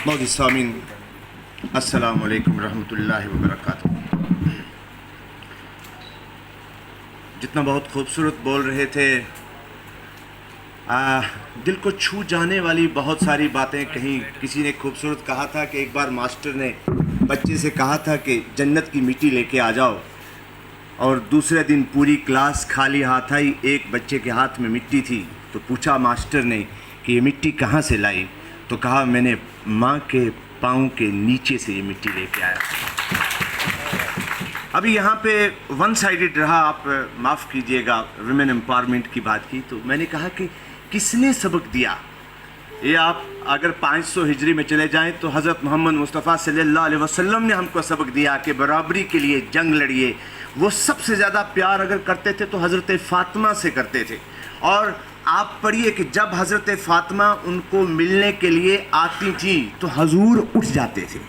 मौजूद सामीन अस्सलाम वालेकुम रहमतुल्लाहि व बरकातुहू। जितना बहुत खूबसूरत बोल रहे थे, दिल को छू जाने वाली बहुत सारी बातें कहीं। किसी ने खूबसूरत कहा था कि एक बार मास्टर ने बच्चे से कहा था कि जन्नत की मिट्टी लेके आ जाओ, और दूसरे दिन पूरी क्लास खाली हाथ आई, एक बच्चे के हाथ में मिट्टी थी। तो पूछा मास्टर ने कि ये मिट्टी कहाँ से लाई? तो कहा मैंने माँ के पाँव के नीचे से ये मिट्टी लेके आया। अभी यहाँ पे वन साइडेड रहा, आप माफ़ कीजिएगा, वुमेन एम्पावरमेंट की बात की, तो मैंने कहा कि किसने सबक दिया? ये आप अगर 500 हिजरी में चले जाएं तो हज़रत मोहम्मद मुस्तफ़ा सल्लल्लाहु अलैहि वसल्लम ने हमको सबक दिया कि बराबरी के लिए जंग लड़िए। वो सबसे ज़्यादा प्यार अगर करते थे तो हज़रत फ़ातिमा से करते थे। और आप पढ़िए कि जब हज़रत फ़ातिमा उनको मिलने के लिए आती थी तो हजूर उठ जाते थे।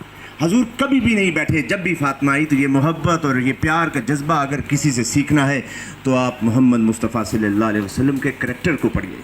हजूर कभी भी नहीं बैठे। जब भी फ़ातिमा आई तो ये मोहब्बत और ये प्यार का जज्बा अगर किसी से सीखना है तो आप मोहम्मद मुस्तफ़ा सल्लल्लाहु अलैहि वसल्लम के करैक्टर को पढ़िए।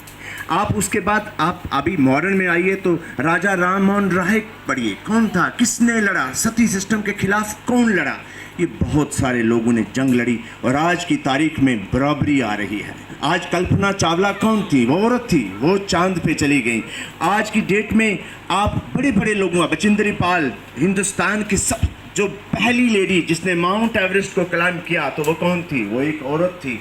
आप उसके बाद आप अभी मॉडर्न में आइए तो राजा राम मोहन राय पढ़िए। कौन था, किसने लड़ा, सती सिस्टम के खिलाफ कौन लड़ा? ये बहुत सारे लोगों ने जंग लड़ी और आज की तारीख में बराबरी आ रही है। आज कल्पना चावला कौन थी? वो औरत थी, वो चांद पे चली गई। आज की डेट में आप बड़े बड़े लोगों, बचिंदरी पाल, हिंदुस्तान की सब जो पहली लेडी जिसने माउंट एवरेस्ट को क्लाइंब किया, तो वो कौन थी? वो एक औरत थी।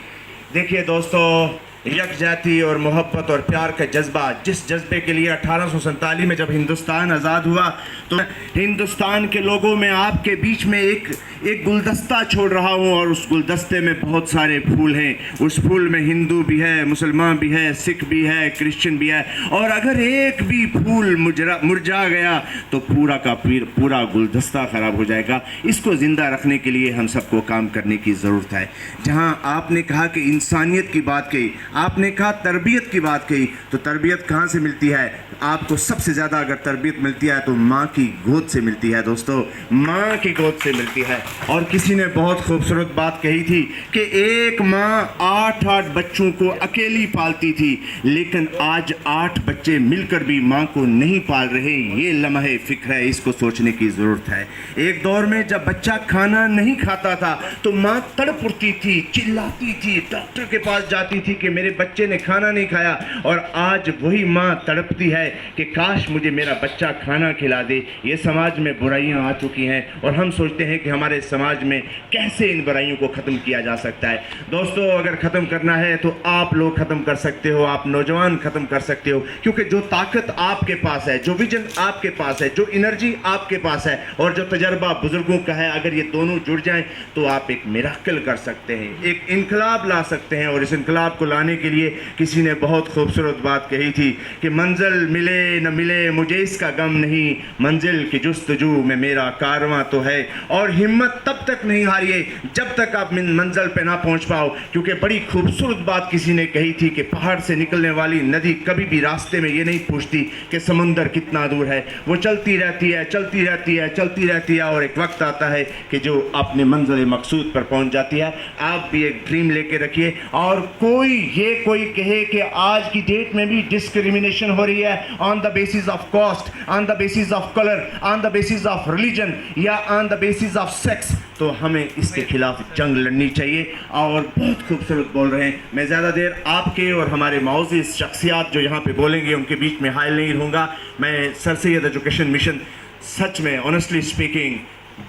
देखिए दोस्तों, यकजाती और मोहब्बत और प्यार का जज्बा, जिस जज्बे के लिए 1847 में जब हिंदुस्तान आज़ाद हुआ तो हिंदुस्तान के लोगों में आपके बीच में एक गुलदस्ता छोड़ रहा हूँ, और उस गुलदस्ते में बहुत सारे फूल हैं। उस फूल में हिंदू भी है, मुसलमान भी है, सिख भी है, क्रिश्चियन भी है, और अगर एक भी फूल मुरझा गया तो पूरा का पूरा गुलदस्ता ख़राब हो जाएगा। इसको ज़िंदा रखने के लिए हम सबको काम करने की ज़रूरत है। जहाँ आपने कहा कि इंसानियत की बात कही, आपने कहा तरबियत की बात कही, तो तरबियत कहाँ से मिलती है? आपको सबसे ज़्यादा अगर तरबियत मिलती है तो माँ की गोद से मिलती है। दोस्तों, माँ की गोद से मिलती है। और किसी ने बहुत खूबसूरत बात कही थी कि एक माँ 8-8 बच्चों को अकेली पालती थी, लेकिन आज 8 बच्चे मिलकर भी माँ को नहीं पाल रहे। ये लम्हे फ़िक्र है, इसको सोचने की ज़रूरत है। एक दौर में जब बच्चा खाना नहीं खाता था तो माँ तड़प उठती थी, चिल्लाती थी, डॉक्टर के पास जाती थी कि मेरे बच्चे ने खाना नहीं खाया। और आज वही माँ तड़पती है कि काश मुझे मेरा बच्चा खाना खिला दे। ये समाज में बुराइयां आ चुकी हैं और हम सोचते हैं कि हमारे समाज में कैसे इन बुराइयों को ख़त्म किया जा सकता है। दोस्तों, अगर ख़त्म करना है तो आप लोग ख़त्म कर सकते हो, आप नौजवान ख़त्म कर सकते हो, क्योंकि जो ताकत आपके पास है, जो विजन आपके पास है, जो एनर्जी आपके पास है और जो तजर्बा बुजुर्गों का है, अगर ये दोनों जुड़ जाएं तो आप एक मिराकल कर सकते हैं, एक इनकलाब ला सकते हैं। और इस इनकलाब को लाने के लिए किसी ने बहुत खूबसूरत बात कही थी कि मंजिल मिले न मिले मुझे इसका गम नहीं, मंजिल की जुस्तजू में मेरा कारवां तो है। और हिम्मत तब तक नहीं हारिए जब तक आप मंजिल पे ना पहुंच पाओ, क्योंकि बड़ी खूबसूरत बात किसी ने कही थी कि पहाड़ से निकलने वाली नदी कभी भी रास्ते में ये नहीं पूछती कि समुंदर कितना दूर है। वो चलती रहती है, चलती रहती है, चलती रहती है, और एक वक्त आता है कि जो अपने मंजिल मकसूद पर पहुंच जाती है। आप भी एक ड्रीम लेके रखिए। और कोई कहे कि आज की डेट में भी डिस्क्रिमिनेशन हो रही है on the basis of caste, on the basis of colour, on the basis of religion या on the basis of sex, तो हमें इसके खिलाफ जंग लड़नी चाहिए। और बहुत खूबसूरत बोल रहे हैं। मैं ज़्यादा देर आपके और हमारे मौजूद शख्सियात जो यहाँ पे बोलेंगे उनके बीच में हायल नहीं रहूँगा। मैं सर सैयद एजुकेशन मिशन, सच में ऑनेस्टली स्पीकिंग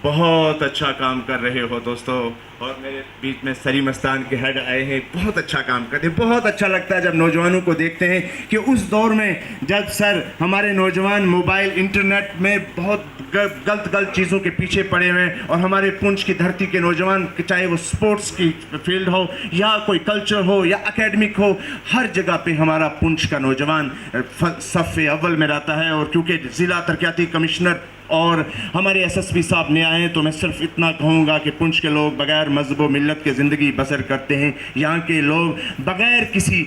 बहुत अच्छा काम कर रहे हो दोस्तों। और मेरे बीच में सरी मस्तान के हेड आए हैं, बहुत अच्छा काम करते हैं। बहुत अच्छा लगता है जब नौजवानों को देखते हैं कि उस दौर में जब सर हमारे नौजवान मोबाइल इंटरनेट में बहुत गलत चीज़ों के पीछे पड़े हुए हैं, और हमारे पुंछ की धरती के नौजवान, चाहे वो स्पोर्ट्स की फील्ड हो या कोई कल्चर हो या एकेडमिक हो, हर जगह पे हमारा पुंछ का नौजवान सफ़े अव्वल में रहता है। और क्योंकि ज़िला तरक्याती कमिश्नर और हमारे एसएसपी साहब ने आए हैं, तो मैं सिर्फ इतना कहूँगा कि पुंछ के लोग बगैर मजहब व मिल्लत के ज़िंदगी बसर करते हैं। यहाँ के लोग बगैर किसी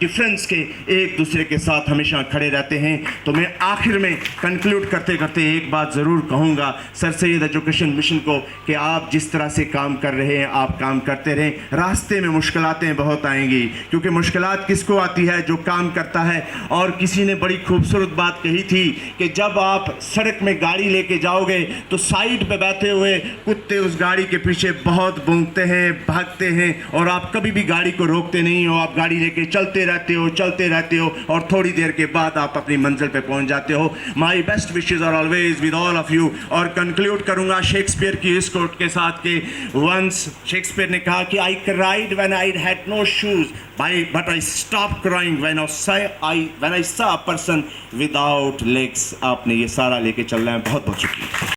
डिफरेंस के एक दूसरे के साथ हमेशा खड़े रहते हैं। तो मैं आखिर में कंक्लूड करते करते एक बात ज़रूर कहूँगा सर सैयद एजुकेशन मिशन को कि आप जिस तरह से काम कर रहे हैं आप काम करते रहें। रास्ते में मुश्किलातें बहुत आएंगी, क्योंकि मुश्किलात किसको आती है? जो काम करता है। और किसी ने बड़ी खूबसूरत बात कही थी कि जब आप सड़क में गाड़ी लेके जाओगे तो साइड पे बैठे हुए कुत्ते उस गाड़ी के पीछे बहुत भौंकते हैं, भागते हैं, और आप कभी भी गाड़ी को रोकते नहीं हो। आप गाड़ी लेके चलते रहते हो और थोड़ी देर के बाद आप अपनी मंजिल पे पहुंच जाते हो। My best wishes are always with all of you. और कंक्लूड करूंगा शेक्सपियर की इस कोट के साथ कि वंस शेक्सपियर ने कहा कि I cried when I had no shoes but I stop crying when I saw a person without legs. आपने ये सारा लेके चल रहे हैं। बहुत बहुत शुक्रिया।